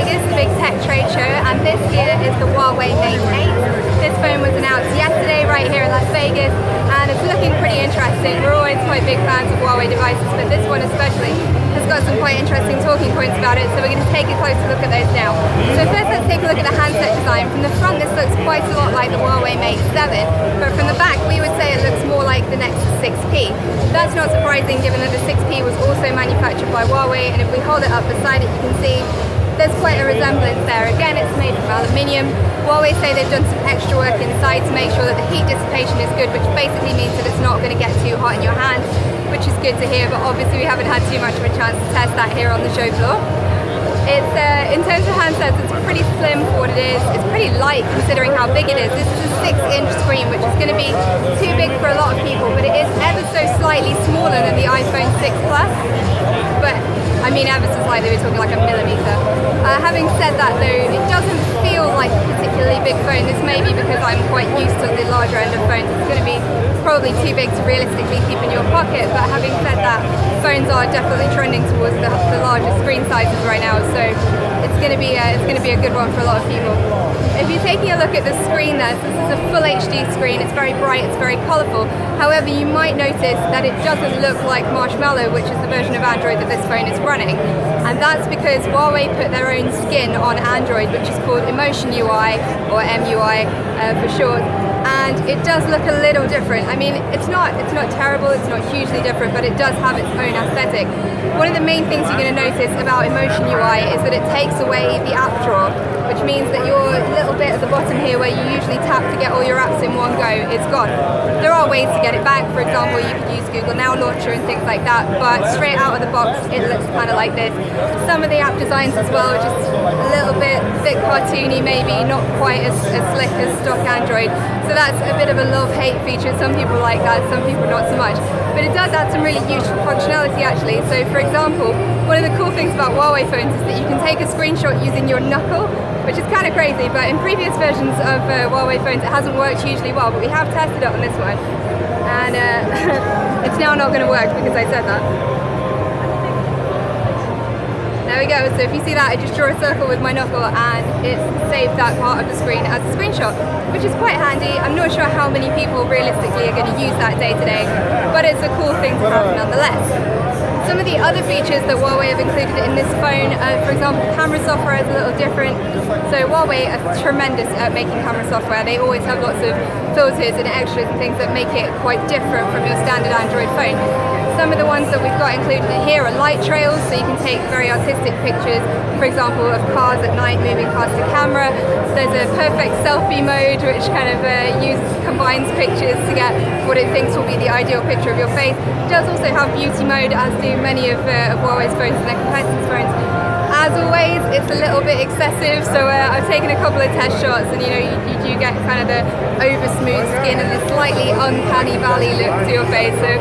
Vegas, the big tech trade show, and this here is the Huawei Mate 8. This phone was announced yesterday right here in Las Vegas, and it's looking pretty interesting. We're always quite big fans of Huawei devices, but this one especially has got some quite interesting talking points about it, so we're going to take a closer look at those now. So first let's take a look at the handset design. From the front this looks quite a lot like the Huawei Mate 7, but from the back we would say it looks more like the Nexus 6P. That's not surprising given that the 6P was also manufactured by Huawei, and if we hold it up beside it you can see there's quite a resemblance there. Again, it's made from aluminium. Huawei say they've done some extra work inside to make sure that the heat dissipation is good, which basically means that it's not going to get too hot in your hand, which is good to hear, but obviously we haven't had too much of a chance to test that here on the show floor. It's, in terms of handsets, it's pretty slim for what it is. It's pretty light considering how big it is. This is a 6-inch screen, which is going to be too big for a lot of people, but it is ever so slightly smaller than the iPhone 6 Plus. But I mean ever so slightly, we're talking like a millimeter. Having said that though, it doesn't feel like a particularly big phone. This may be because I'm quite used to the larger end of phones. It's going to be probably too big to realistically keep in your pocket, but having said that, phones are definitely trending towards the larger screen sizes right now, so it's going to be a good one for a lot of people. If you're taking a look at the screen there, so this is a full HD screen, it's very bright, it's very colourful. However, you might notice that it doesn't look like Marshmallow, which is the version of Android that this phone is running. And that's because Huawei put their own skin on Android, which is called Emotion UI, or MUI for short. And it does look a little different. I mean, it's not terrible, it's not hugely different, but it does have its own aesthetic. One of the main things you're going to notice about Emotion UI is that it takes away the app drawer, which means that your little bit at the bottom here where you usually tap to get all your apps in one go is gone. There are ways to get it back. For example, you could use Google Now Launcher and things like that, but straight out of the box it looks kind of like this. Some of the app designs as well are just a little bit cartoony, maybe not quite as slick as stock Android. So that's a bit of a love-hate feature. Some people like that, some people not so much. But it does add some really useful functionality actually. So for example, one of the cool things about Huawei phones is that you can take a screenshot using your knuckle, which is kind of crazy, but in previous versions of Huawei phones it hasn't worked hugely well, but we have tested it on this one. And it's now not going to work because I said that. There we go, so if you see that, I just draw a circle with my knuckle and it's saved that part of the screen as a screenshot, which is quite handy. I'm not sure how many people realistically are going to use that day to day, but it's a cool thing to have nonetheless. Some of the other features that Huawei have included in this phone, for example, camera software is a little different. So Huawei are tremendous at making camera software. They always have lots of filters and extras and things that make it quite different from your standard Android phone. Some of the ones that we've got included in here are light trails, so you can take very artistic pictures, for example, of cars at night, moving cars to camera. There's a perfect selfie mode, which kind of combines pictures to get what it thinks will be the ideal picture of your face. It does also have beauty mode, as do many of Huawei's phones and their competitors' phones. As always, it's a little bit excessive, so I've taken a couple of test shots, and you know, you do get kind of the over smooth skin and the slightly uncanny valley look to your face. So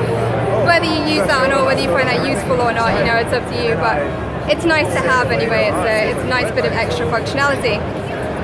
whether you use that or not, whether you find that useful or not, you know, it's up to you, but it's nice to have anyway. It's a nice bit of extra functionality.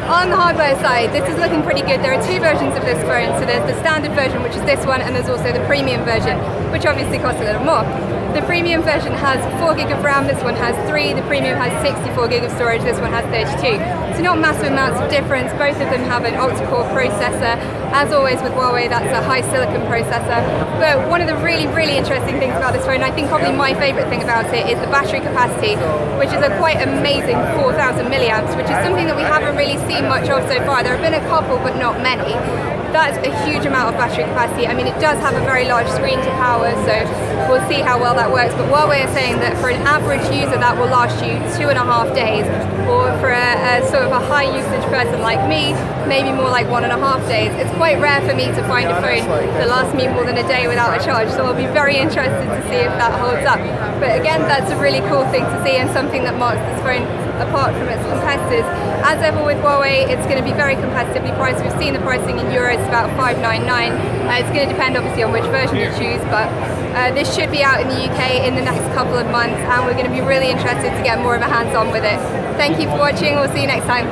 On the hardware side, this is looking pretty good. There are two versions of this phone, so there's the standard version, which is this one, and there's also the premium version, which obviously costs a little more. The premium version has 4 gig of RAM, this one has 3, the premium has 64 gig of storage, this one has 32. So not massive amounts of difference, both of them have an octa-core processor. As always with Huawei, that's a high silicon processor. But one of the really, really interesting things about this phone, I think probably my favourite thing about it, is the battery capacity, which is a quite amazing 4,000 milliamps, which is something that we haven't really seen much of so far. There have been a couple, but not many. That's a huge amount of battery capacity. I mean, it does have a very large screen to power, so we'll see how well that works. But Huawei are saying that for an average user, that will last you 2.5 days, or for a sort of a high usage person like me, maybe more like 1.5 days. It's quite rare for me to find a phone that lasts me more than a day without a charge, so I'll be very interested to see if that holds up. But again, that's a really cool thing to see and something that marks this phone apart from its competitors. As ever with Huawei, it's going to be very competitively priced. We've seen the pricing in euros, about $599. It's going to depend obviously on which version you choose, but this should be out in the UK in the next couple of months, and we're going to be really interested to get more of a hands-on with it. Thank you for watching, we'll see you next time.